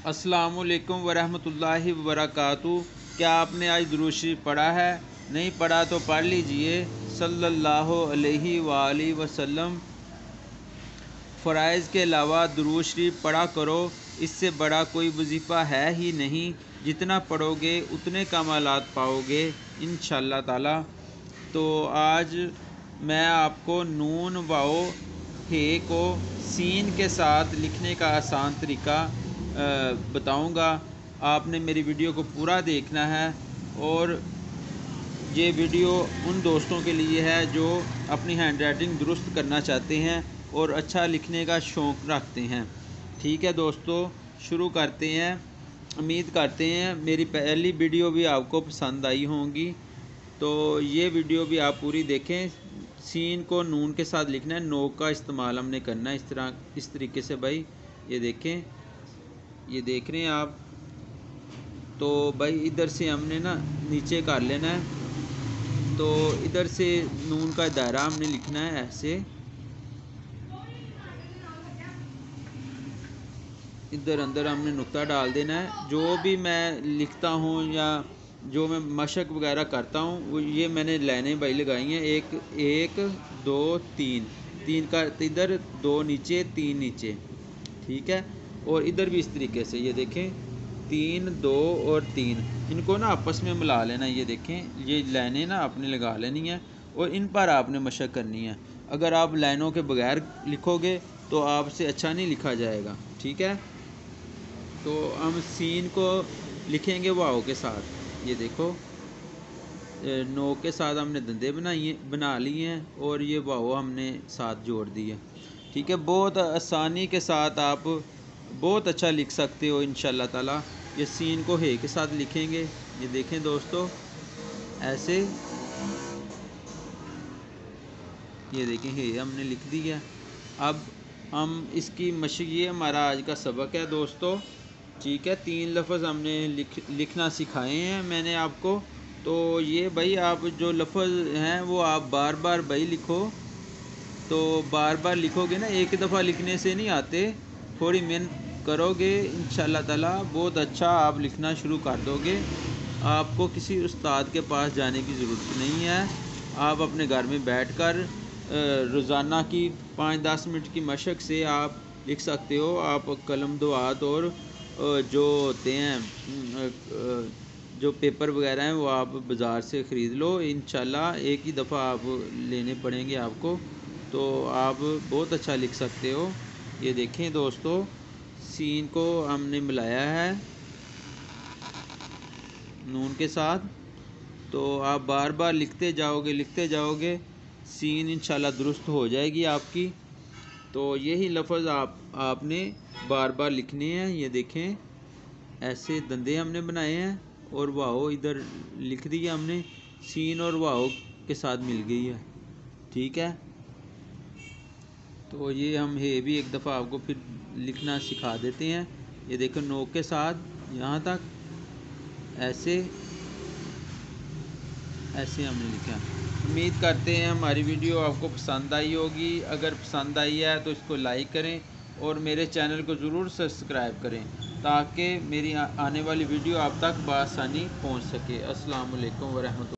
अस्सलामु अलैकुम वरहमतुल्लाहि वबरकातुहू। क्या आपने आज दुरूद शरीफ पढ़ा है? नहीं पढ़ा तो पढ़ लीजिए। सल्लल्लाहु अलैहि वालैहि वसल्लम। फ़राइज़ के अलावा दुरूद शरीफ पढ़ा करो, इससे बड़ा कोई वजीफ़ा है ही नहीं। जितना पढ़ोगे उतने कमालात पाओगे इंशाअल्लाह ताला। तो आज मैं आपको नून वाओ हे को सीन के साथ लिखने का आसान तरीका बताऊंगा। आपने मेरी वीडियो को पूरा देखना है और ये वीडियो उन दोस्तों के लिए है जो अपनी हैंड राइटिंग दुरुस्त करना चाहते हैं और अच्छा लिखने का शौक़ रखते हैं। ठीक है दोस्तों, शुरू करते हैं। उम्मीद करते हैं मेरी पहली वीडियो भी आपको पसंद आई होंगी, तो ये वीडियो भी आप पूरी देखें। सीन को नून के साथ लिखना है, नोक का इस्तेमाल हमने करना है इस तरीके से। भाई ये देखें, ये देख रहे हैं आप। तो भाई इधर से हमने ना नीचे कर लेना है, तो इधर से नून का दायरा हमने लिखना है ऐसे। इधर अंदर हमने नुक्ता डाल देना है। जो भी मैं लिखता हूँ या जो मैं मशक वगैरह करता हूँ वो ये मैंने लाइनें भाई लगाई हैं। एक दो तीन, तीन का इधर, दो नीचे, तीन नीचे। ठीक है, और इधर भी इस तरीके से ये देखें, तीन, दो और तीन, इनको ना आपस में मिला लेना। ये देखें, ये लाइनें ना आपने लगा लेनी है और इन पर आपने मशक करनी है। अगर आप लाइनों के बगैर लिखोगे तो आपसे अच्छा नहीं लिखा जाएगा। ठीक है, तो हम सीन को लिखेंगे वाओ के साथ। ये देखो, नो के साथ हमने दंदे बना लिए हैं और ये वाओ हमने साथ जोड़ दी है। ठीक है, बहुत आसानी के साथ आप बहुत अच्छा लिख सकते हो इंशाअल्लाह ताला। ये सीन को हे के साथ लिखेंगे। ये देखें दोस्तों, ऐसे ये देखें, हे हमने लिख दिया। अब हम इसकी मशक, ये हमारा आज का सबक है दोस्तों। ठीक है, 3 लफ्ज़ हमने लिखना सिखाए हैं मैंने आपको। तो ये भाई आप जो लफ्ज़ हैं वो आप बार बार भाई लिखो। तो बार बार लिखोगे ना, एक दफ़ा लिखने से नहीं आते। थोड़ी मेहनत करोगे इंशाअल्लाह ताला बहुत अच्छा आप लिखना शुरू कर दोगे। आपको किसी उस्ताद के पास जाने की ज़रूरत नहीं है। आप अपने घर में बैठकर रोज़ाना की 5-10 मिनट की मशक से आप लिख सकते हो। आप कलम दुआत और जो होते हैं जो पेपर वगैरह हैं वो आप बाज़ार से ख़रीद लो। इंशाअल्लाह एक ही दफ़ा आप लेने पड़ेंगे आपको, तो आप बहुत अच्छा लिख सकते हो। ये देखें दोस्तों, सीन को हमने मिलाया है नून के साथ। तो आप बार बार लिखते जाओगे, सीन इंशाल्लाह दुरुस्त हो जाएगी आपकी। तो यही लफ्ज़ आपने बार बार लिखने हैं। ये देखें, ऐसे दंदे हमने बनाए हैं और वाओ इधर लिख दिया हमने। सीन और वाओ के साथ मिल गई है। ठीक है, तो ये हम हे भी एक दफ़ा आपको फिर लिखना सिखा देते हैं। ये देखो, नो के साथ यहाँ तक ऐसे हमने लिखा। उम्मीद करते हैं हमारी वीडियो आपको पसंद आई होगी। अगर पसंद आई है तो इसको लाइक करें और मेरे चैनल को ज़रूर सब्सक्राइब करें ताकि मेरी आने वाली वीडियो आप तक बआसानी पहुँच सके। अस्सलाम वालेकुम वरहमतुल्लाह।